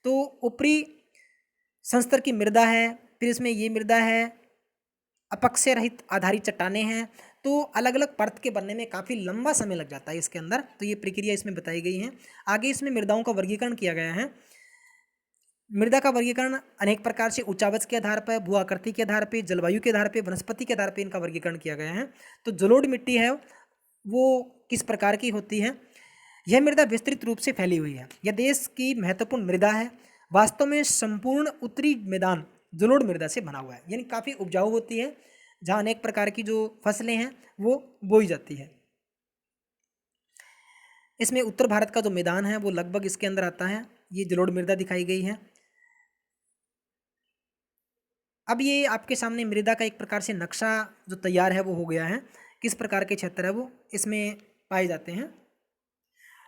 तो ऊपरी संस्तर की मृदा है, फिर इसमें ये मृदा है, अपक्षय रहित आधारित चट्टानें हैं, तो अलग अलग परत के बनने में काफ़ी लंबा समय लग जाता है इसके अंदर। तो ये प्रक्रिया इसमें बताई गई है। आगे इसमें मृदाओं का वर्गीकरण किया गया है। मृदा का वर्गीकरण अनेक प्रकार से उचावच के आधार पर, भू आकृति के आधार पर, जलवायु के आधार पर, वनस्पति के आधार पर इनका वर्गीकरण किया गया है। तो जलोढ़ मिट्टी है वो किस प्रकार की होती है, यह मृदा विस्तृत रूप से फैली हुई है, यह देश की महत्वपूर्ण मृदा है। वास्तव में संपूर्ण उत्तरी मैदान जलोढ़ मृदा से बना हुआ है, यानी काफ़ी उपजाऊ होती है, जहाँ अनेक प्रकार की जो फसलें हैं वो बोई जाती है। इसमें उत्तर भारत का जो मैदान है वो लगभग इसके अंदर आता है। ये जलोढ़ मृदा दिखाई गई है। अब ये आपके सामने मृदा का एक प्रकार से नक्शा जो तैयार है वो हो गया है, किस प्रकार के क्षेत्र है वो इसमें पाए जाते हैं।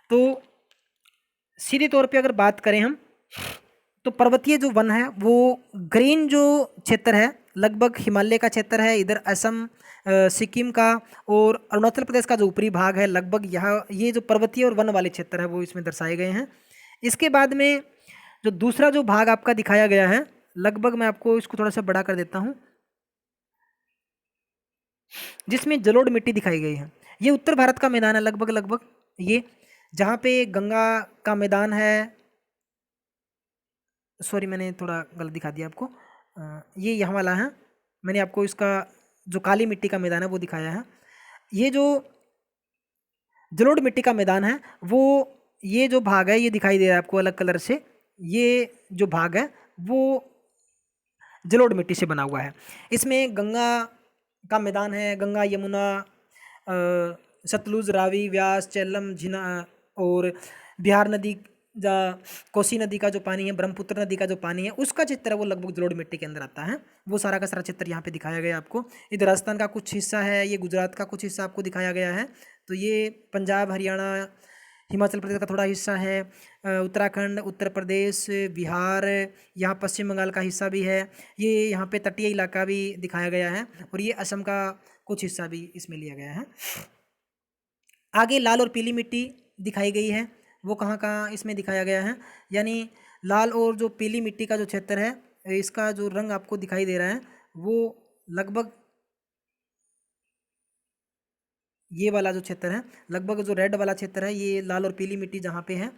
तो सीधे तौर पे अगर बात करें हम, तो पर्वतीय जो वन है वो ग्रीन जो क्षेत्र है लगभग हिमालय का क्षेत्र है, इधर असम, सिक्किम का और अरुणाचल प्रदेश का जो ऊपरी भाग है, लगभग यहाँ ये जो पर्वतीय और वन वाले क्षेत्र है वो इसमें दर्शाए गए हैं। इसके बाद में जो दूसरा जो भाग आपका दिखाया गया है, लगभग मैं आपको इसको थोड़ा सा बड़ा कर देता हूँ, जिसमें जलोढ़ मिट्टी दिखाई गई है। ये उत्तर भारत का मैदान है लगभग लगभग, ये जहाँ पे गंगा का मैदान है, सॉरी मैंने थोड़ा गलत दिखा दिया आपको, ये यहाँ वाला है, मैंने आपको इसका जो काली मिट्टी का मैदान है वो दिखाया है। ये जो जलोढ़ मिट्टी का मैदान है वो, ये जो भाग है ये दिखाई दे रहा है आपको अलग कलर से, ये जो भाग है वो जलोढ़ मिट्टी से बना हुआ है। इसमें गंगा का मैदान है, गंगा, यमुना, सतलुज, रावी, व्यास, झेलम, झीना और बिहार नदी, जा कोसी नदी का जो पानी है, ब्रह्मपुत्र नदी का जो पानी है, उसका चित्र है वो लगभग जलोढ़ मिट्टी के अंदर आता है। वो सारा का सारा चित्र यहाँ पे दिखाया गया है आपको। इधर राजस्थान का कुछ हिस्सा है, ये गुजरात का कुछ हिस्सा आपको दिखाया गया है। तो ये पंजाब, हरियाणा, हिमाचल प्रदेश का थोड़ा हिस्सा है, उत्तराखंड, उत्तर प्रदेश, बिहार, यहाँ पश्चिम बंगाल का हिस्सा भी है, ये यहाँ पे तटीय इलाका भी दिखाया गया है, और ये असम का कुछ हिस्सा भी इसमें लिया गया है। आगे लाल और पीली मिट्टी दिखाई गई है, वो कहाँ कहाँ इसमें दिखाया गया है, यानी लाल और जो पीली मिट्टी का जो क्षेत्र है इसका जो रंग आपको दिखाई दे रहा है वो लगभग ये वाला जो क्षेत्र है, लगभग जो रेड वाला क्षेत्र है, ये लाल और पीली मिट्टी जहाँ पे है,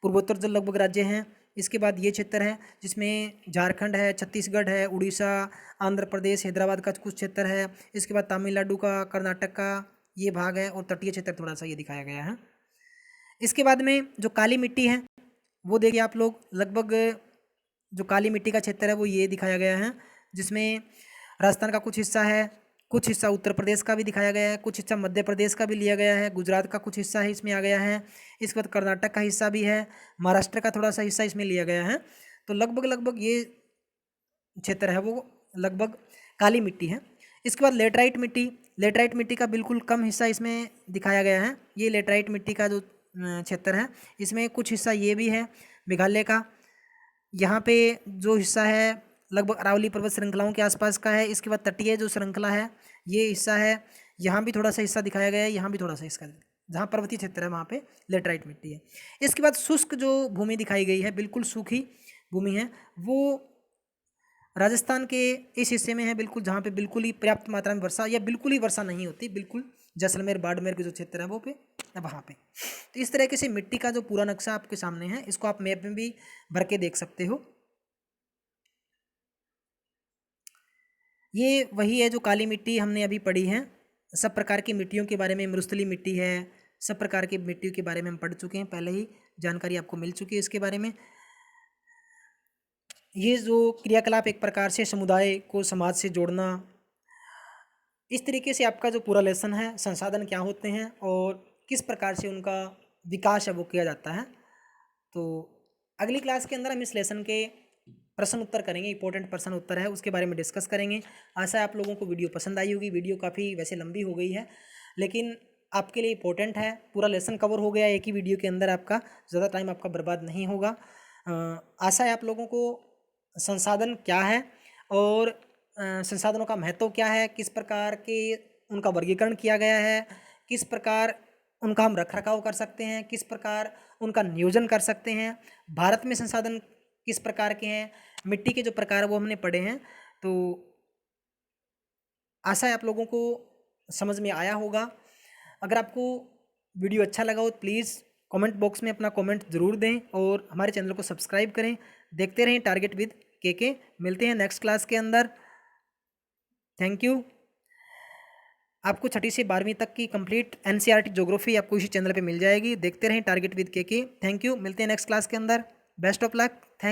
पूर्वोत्तर जो लगभग राज्य हैं। इसके बाद ये क्षेत्र है जिसमें झारखंड है, छत्तीसगढ़ है, उड़ीसा, आंध्र प्रदेश, हैदराबाद का कुछ क्षेत्र है। इसके बाद तमिलनाडु का, कर्नाटक का ये भाग है, और तटीय क्षेत्र थोड़ा सा ये दिखाया गया है। इसके बाद में जो काली मिट्टी है वो देखिए आप लोग, लगभग जो काली मिट्टी का क्षेत्र है वो ये दिखाया गया है, जिसमें राजस्थान का कुछ हिस्सा है, कुछ हिस्सा उत्तर प्रदेश का भी दिखाया गया है, कुछ हिस्सा मध्य प्रदेश का भी लिया गया है, गुजरात का कुछ हिस्सा है इसमें आ गया है, इसके बाद कर्नाटक का हिस्सा भी है, महाराष्ट्र का थोड़ा सा हिस्सा इसमें लिया गया है। तो लगभग लगभग ये क्षेत्र है वो लगभग काली मिट्टी है। इसके बाद लेटराइट मिट्टी, लेटराइट मिट्टी का बिल्कुल कम हिस्सा इसमें दिखाया गया है। ये लेटराइट मिट्टी का जो क्षेत्र है, इसमें कुछ हिस्सा ये भी है मेघालय का, यहाँ पे जो हिस्सा है लगभग अरावली पर्वत श्रृंखलाओं के आसपास का है। इसके बाद तटीय जो श्रृंखला है ये हिस्सा है, यहाँ भी थोड़ा सा हिस्सा दिखाया गया है, यहाँ भी थोड़ा सा हिस्सा, जहाँ पर्वतीय क्षेत्र है वहाँ पे लेटराइट मिट्टी है। इसके बाद शुष्क जो भूमि दिखाई गई है, बिल्कुल सूखी भूमि है, वो राजस्थान के इस हिस्से में है बिल्कुल, जहाँ पे बिल्कुल ही पर्याप्त मात्रा में वर्षा या बिल्कुल ही वर्षा नहीं होती, बिल्कुल जैसलमेर बाड़मेर के जो क्षेत्र है वो पे वहाँ पे। तो इस तरीके से मिट्टी का जो पूरा नक्शा आपके सामने है, इसको आप मैप में भी भर के देख सकते हो। ये वही है जो काली मिट्टी हमने अभी पढ़ी है। सब प्रकार की मिट्टियों के बारे में, मरुस्थली मिट्टी है, सब प्रकार की मिट्टियों के बारे में हम पढ़ चुके हैं, पहले ही जानकारी आपको मिल चुकी है इसके बारे में। ये जो क्रियाकलाप एक प्रकार से समुदाय को समाज से जोड़ना, इस तरीके से आपका जो पूरा लेसन है, संसाधन क्या होते हैं और किस प्रकार से उनका विकास है वो किया जाता है। तो अगली क्लास के अंदर हम इस लेसन के प्रश्न उत्तर करेंगे, इंपॉर्टेंट प्रश्न उत्तर है उसके बारे में डिस्कस करेंगे। आशा है आप लोगों को वीडियो पसंद आई होगी। वीडियो काफ़ी वैसे लंबी हो गई है, लेकिन आपके लिए इंपॉर्टेंट है, पूरा लेसन कवर हो गया एक ही वीडियो के अंदर, आपका ज़्यादा टाइम आपका बर्बाद नहीं होगा। आशा है आप लोगों को संसाधन क्या है और संसाधनों का महत्व क्या है, किस प्रकार के उनका वर्गीकरण किया गया है, किस प्रकार उनका हम रख रखाव कर सकते हैं, किस प्रकार उनका नियोजन कर सकते हैं, भारत में संसाधन किस प्रकार के हैं, मिट्टी के जो प्रकार वो हमने पढ़े हैं। तो आशा है आप लोगों को समझ में आया होगा। अगर आपको वीडियो अच्छा लगा हो तो प्लीज़ कमेंट बॉक्स में अपना कमेंट ज़रूर दें और हमारे चैनल को सब्सक्राइब करें। देखते रहें टारगेट विद के। मिलते हैं नेक्स्ट क्लास के अंदर। Thank you. आपको 6ठी से 12वीं तक की कंप्लीट एनसीईआरटी ज्योग्राफी आपको इसी चैनल पे मिल जाएगी। देखते रहें टारगेट विद के। Thank you. मिलते हैं नेक्स्ट क्लास के अंदर। Best of luck. थैंक